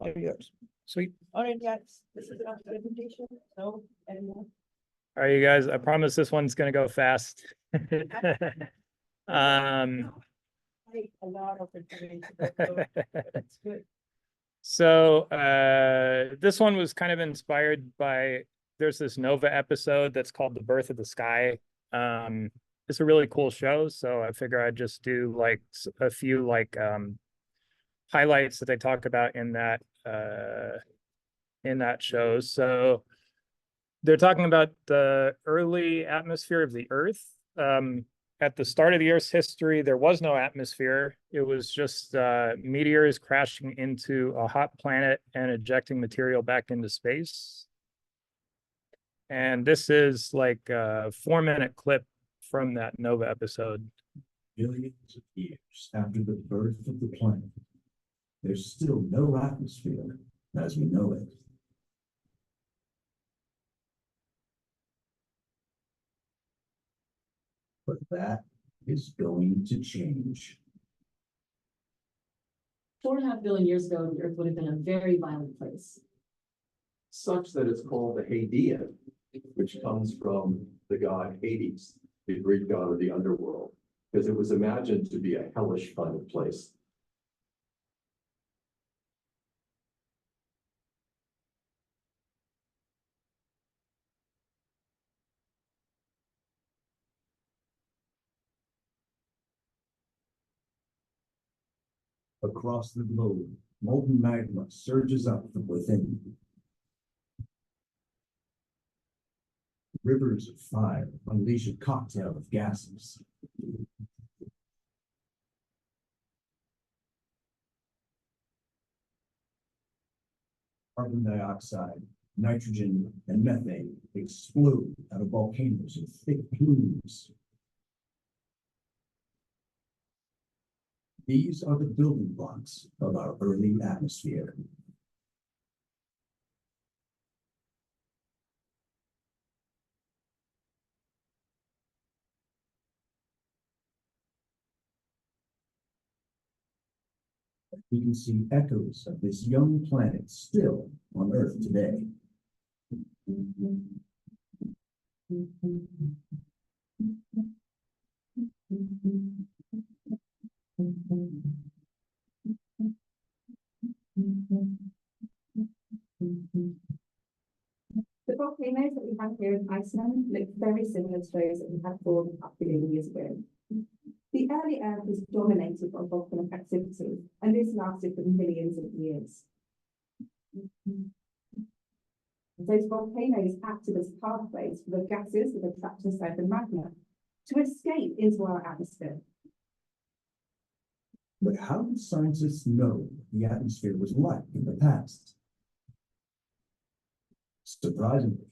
All yours. Sweet. All right, guys, this is our presentation. So, anyone? All right, you guys, I promise this one's gonna go fast. A lot of information. So that's good. So this one was kind of inspired by, there's this Nova episode that's called The Birth of the Sky. It's a really cool show, so I figure I'd just do like a few like highlights that they talk about in that show. So they're talking about the early atmosphere of the Earth. At the start of the Earth's history, there was no atmosphere. It was just meteors crashing into a hot planet and ejecting material back into space. And this is like a 4-minute clip from that Nova episode. Billions of years after the birth of the planet, there's still no atmosphere as we know it. But that is going to change. 4.5 billion years ago, the Earth would have been a very violent place. Such that it's called the Hadean, which comes from the god Hades, the Greek god of the underworld, because it was imagined to be a hellish kind of place. Across the globe, molten magma surges up from within. Rivers of fire unleash a cocktail of gases. Carbon dioxide, nitrogen, and methane explode out of volcanoes in thick plumes. These are the building blocks of our early atmosphere. We can see echoes of this young planet still on Earth today. The volcanoes that we have here in Iceland look very similar to those that we had formed up billion years ago. The early Earth was dominated by volcanic activity, and this lasted for millions of years. Those volcanoes acted as pathways for the gases that are trapped inside the magma to escape into our atmosphere. But how did scientists know what the atmosphere was like in the past? Surprisingly,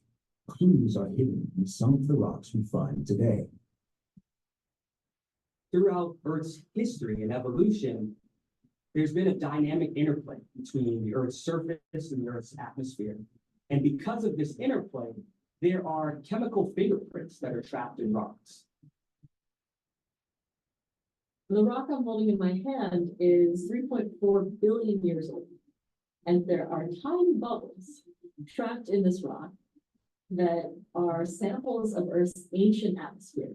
clues are hidden in some of the rocks we find today. Throughout Earth's history and evolution, there's been a dynamic interplay between the Earth's surface and the Earth's atmosphere. And because of this interplay, there are chemical fingerprints that are trapped in rocks. The rock I'm holding in my hand is 3.4 billion years old. And there are tiny bubbles trapped in this rock that are samples of Earth's ancient atmosphere.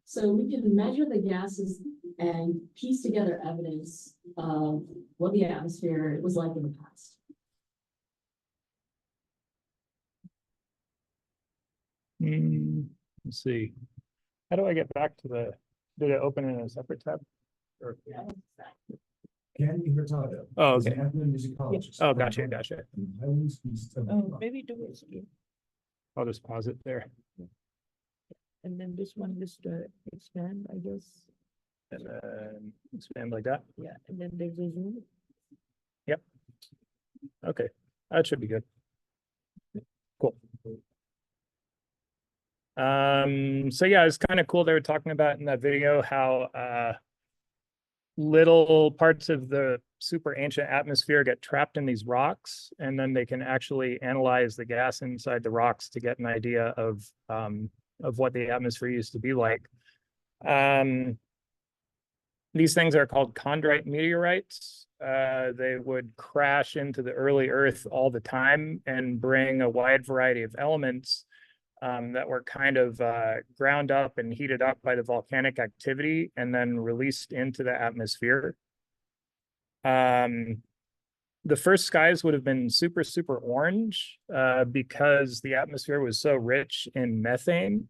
So we can measure the gases and piece together evidence of what the atmosphere was like in the past. Let's see. How do I get back to the, did it open in a separate tab? Or... Candy Hurtado. Oh, is an okay. ethnomusicologist. Oh, gotcha. in Highlands East of Oh, Vermont. maybe do it. I'll just pause it there. And then this one is to expand, I guess. And then expand like that. Yeah, and then there's a zoom. Okay, that should be good. Cool. So yeah, it's kind of cool. They were talking about in that video how little parts of the super ancient atmosphere get trapped in these rocks, and then they can actually analyze the gas inside the rocks to get an idea of what the atmosphere used to be like. These things are called chondrite meteorites. They would crash into the early Earth all the time and bring a wide variety of elements that were kind of ground up and heated up by the volcanic activity and then released into the atmosphere. The first skies would have been super, super orange because the atmosphere was so rich in methane.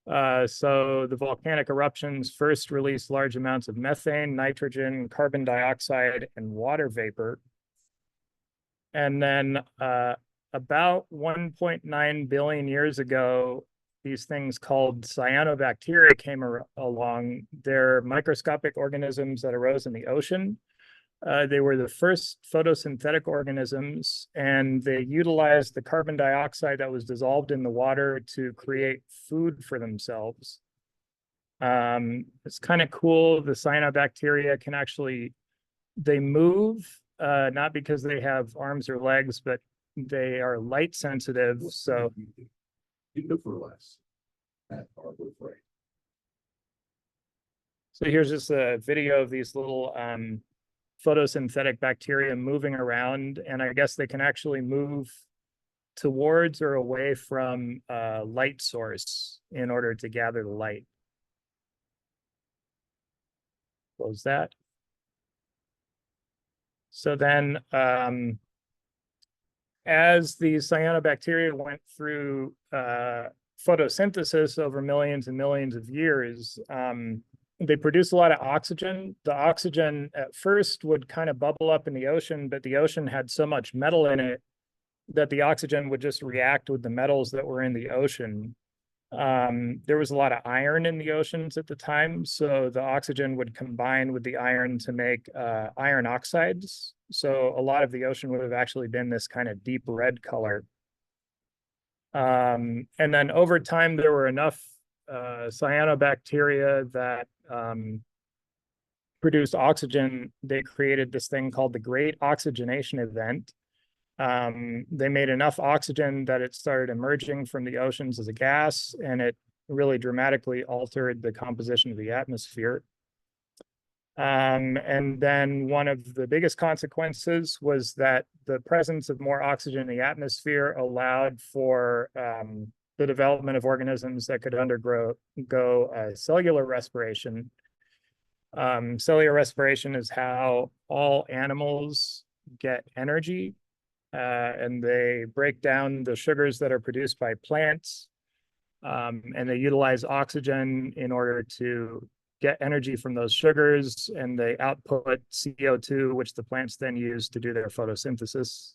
So the volcanic eruptions first released large amounts of methane, nitrogen, carbon dioxide, and water vapor. And then about 1.9 billion years ago, these things called cyanobacteria came along. They're microscopic organisms that arose in the ocean. They were the first photosynthetic organisms, and they utilized the carbon dioxide that was dissolved in the water to create food for themselves. It's kind of cool. The cyanobacteria can actually, they move, not because they have arms or legs, but they are light sensitive. So You go for less. At Harbor Freight. So here's just a video of these little photosynthetic bacteria moving around, and I guess they can actually move towards or away from a light source in order to gather the light. Close that. So then as the cyanobacteria went through photosynthesis over millions and millions of years, they produce a lot of oxygen. The oxygen at first would kind of bubble up in the ocean, but the ocean had so much metal in it that the oxygen would just react with the metals that were in the ocean. There was a lot of iron in the oceans at the time, so the oxygen would combine with the iron to make iron oxides. So a lot of the ocean would have actually been this kind of deep red color. And then over time, there were enough cyanobacteria that produced oxygen. They created this thing called the Great Oxygenation Event. They made enough oxygen that it started emerging from the oceans as a gas, and it really dramatically altered the composition of the atmosphere. And then one of the biggest consequences was that the presence of more oxygen in the atmosphere allowed for the development of organisms that could undergo cellular respiration. Cellular respiration is how all animals get energy, and they break down the sugars that are produced by plants, and they utilize oxygen in order to get energy from those sugars, and they output CO2, which the plants then use to do their photosynthesis.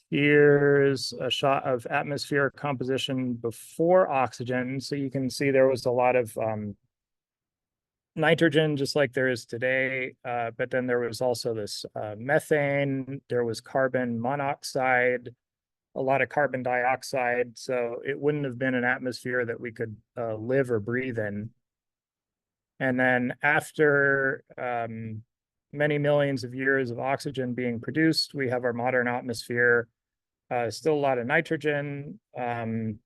Here's a shot of atmospheric composition before oxygen. So you can see there was a lot of nitrogen, just like there is today, but then there was also this methane, there was carbon monoxide, a lot of carbon dioxide. So it wouldn't have been an atmosphere that we could live or breathe in. And then after many millions of years of oxygen being produced, we have our modern atmosphere. Still a lot of nitrogen, some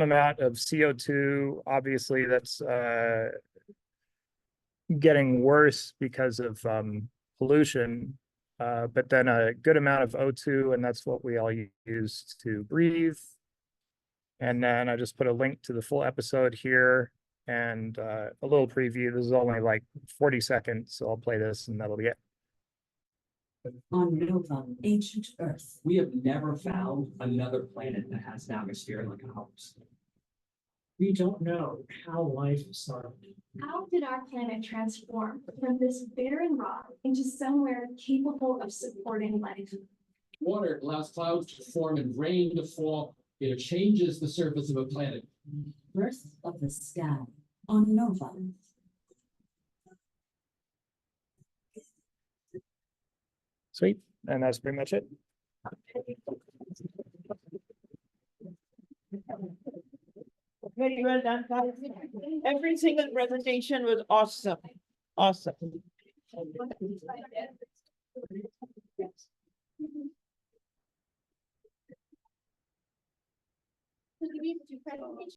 amount of CO2. Obviously, that's getting worse because of pollution, but then a good amount of O2, and that's what we all use to breathe. And then I just put a link to the full episode here and a little preview. This is only like 40 seconds, so I'll play this and that'll be it. On Nova, ancient Earth. We have never found another planet that has an atmosphere like ours. We don't know how life started. How did our planet transform from this barren rock into somewhere capable of supporting life? Water allows clouds to form and rain to fall. It changes the surface of a planet. Birth of the sky on Nova. Sweet, and that's pretty much it. Very well done, guys. Every single presentation was awesome. Awesome. So do we have to do presentation?